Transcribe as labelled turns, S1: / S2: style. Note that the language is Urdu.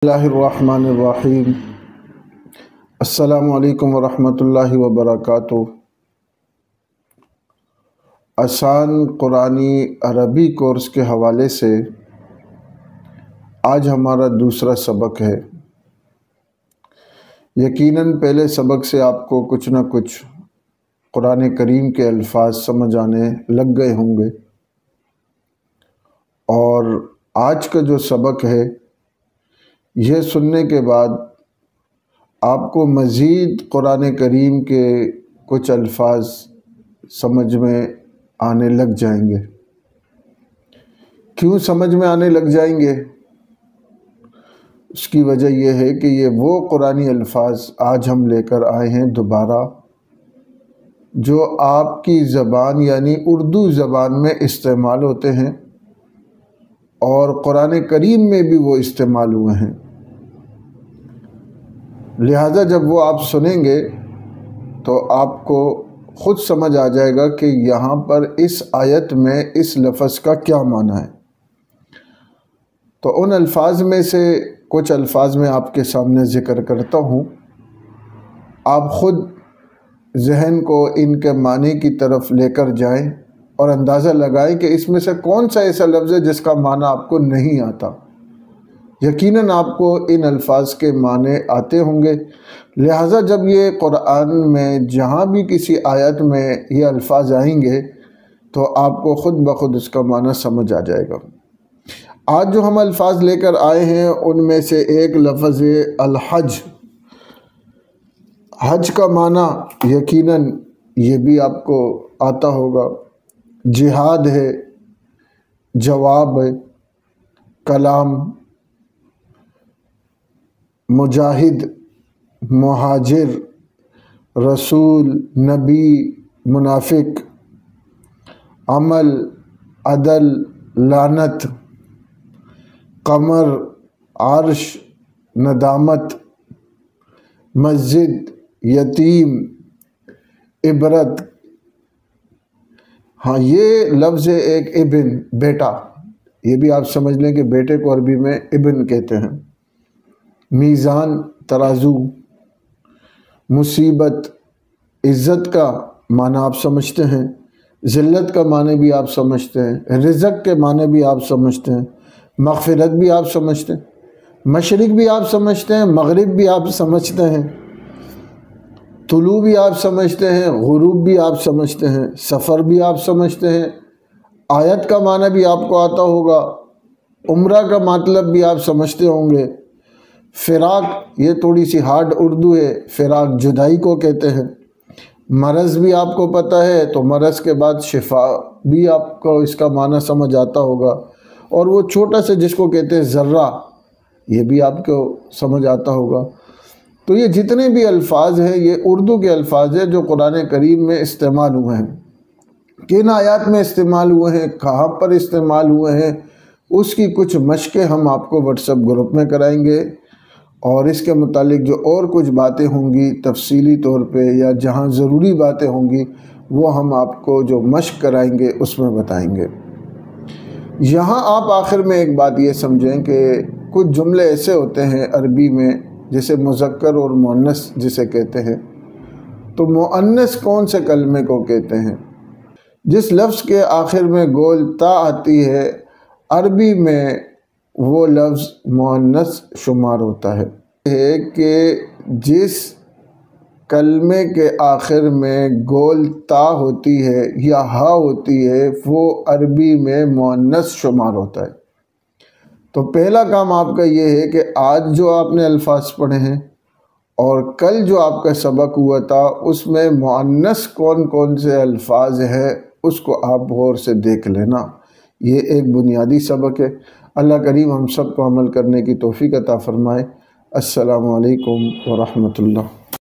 S1: اللہ الرحمن الرحیم۔ السلام علیکم ورحمۃ اللہ وبرکاتہ۔ آسان قرآنی عربی کورس کے حوالے سے آج ہمارا دوسرا سبق ہے۔ یقیناً پہلے سبق سے آپ کو کچھ نہ کچھ قرآن کریم کے الفاظ سمجھ آنے لگ گئے ہوں گے، اور آج کا جو سبق ہے یہ سننے کے بعد آپ کو مزید قرآن کریم کے کچھ الفاظ سمجھ میں آنے لگ جائیں گے۔ کیوں سمجھ میں آنے لگ جائیں گے؟ اس کی وجہ یہ ہے کہ یہ وہ قرآنی الفاظ آج ہم لے کر آئے ہیں دوبارہ، جو آپ کی زبان یعنی اردو زبان میں استعمال ہوتے ہیں اور قرآن کریم میں بھی وہ استعمال ہوئے ہیں۔ لہٰذا جب وہ آپ سنیں گے تو آپ کو خود سمجھ آ جائے گا کہ یہاں پر اس آیت میں اس لفظ کا کیا معنی ہے۔ تو ان الفاظ میں سے کچھ الفاظ میں آپ کے سامنے ذکر کرتا ہوں، آپ خود ذہن کو ان کے معنی کی طرف لے کر جائیں اور اندازہ لگائیں کہ اس میں سے کون سا ایسا لفظ ہے جس کا معنی آپ کو نہیں آتا۔ یقیناً آپ کو ان الفاظ کے معنی آتے ہوں گے، لہٰذا جب یہ قرآن میں جہاں بھی کسی آیت میں یہ الفاظ آئیں گے تو آپ کو خود بخود اس کا معنی سمجھ آ جائے گا۔ آج جو ہم الفاظ لے کر آئے ہیں ان میں سے ایک لفظ ہے الحج۔ حج کا معنی یقیناً یہ بھی آپ کو آتا ہوگا۔ جہاد ہے، جواب ہے، کلام، مجاہد، مہاجر، رسول، نبی، منافق، عمل، عدل، لعنت، قمر، عرش، ندامت، مسجد، یتیم، عبرت۔ ہاں، یہ لفظ ہے ایک ابن، بیٹا۔ یہ بھی آپ سمجھ لیں کہ بیٹے کو عربی میں ابن کہتے ہیں۔ میزان، ترازو، مصیبت، عزت کا معنی آپ سمجھتے ہیں، ذلت کا معنی بھی آپ سمجھتے ہیں، رزق کے معنی بھی آپ سمجھتے ہیں، مغفرت بھی آپ سمجھتے ہیں، مشرق بھی آپ سمجھتے ہیں، مغرب بھی آپ سمجھتے ہیں، طلوع بھی آپ سمجھتے ہیں، غروب بھی آپ سمجھتے ہیں، سفر بھی آپ سمجھتے ہیں۔ آیت کا معنی بھی آپ کو آتا ہوگا، عمرہ کا مطلب بھی آپ سمجھتے ہوں گے۔ فراق، یہ تھوڑی سی ہارڈ اردو ہے، فراق جدائی کو کہتے ہیں۔ مرض بھی آپ کو پتہ ہے، تو مرض کے بعد شفا بھی آپ کو اس کا معنی سمجھ آتا ہوگا، اور وہ چھوٹا سا جس کو کہتے ہیں ذرہ، یہ بھی آپ کو سمجھ آتا ہوگا۔ تو یہ جتنے بھی الفاظ ہیں یہ اردو کے الفاظ ہیں جو قرآن کریم میں استعمال ہوئے ہیں۔ کن آیات میں استعمال ہوئے ہیں، کہاں پر استعمال ہوئے ہیں، اس کی کچھ مشقیں ہم آپ کو واٹس ایپ گروپ میں کرائیں گے، اور اس کے متعلق جو اور کچھ باتیں ہوں گی تفصیلی طور پہ یا جہاں ضروری باتیں ہوں گی وہ ہم آپ کو جو مشق کرائیں گے اس میں بتائیں گے۔ یہاں آپ آخر میں ایک بات یہ سمجھیں کہ کچھ جملے ایسے ہوتے ہیں عربی میں جیسے مذکر اور مؤنث جسے کہتے ہیں، تو مؤنث کون سے کلمے کو کہتے ہیں؟ جس لفظ کے آخر میں گول تا آتی ہے عربی میں وہ لفظ مؤنث شمار ہوتا ہے کہ جس کلمے کے آخر میں گول تا ہوتی ہے یا ہا ہوتی ہے وہ عربی میں مؤنث شمار ہوتا ہے۔ تو پہلا کام آپ کا یہ ہے کہ آج جو آپ نے الفاظ پڑھے ہیں اور کل جو آپ کا سبق ہوا تھا اس میں مؤنث کون کون سے الفاظ ہیں اس کو آپ غور سے دیکھ لینا۔ یہ ایک بنیادی سبق ہے۔ اللہ کریم ہم سب کو عمل کرنے کی توفیق عطا فرمائے۔ السلام علیکم ورحمۃ اللہ۔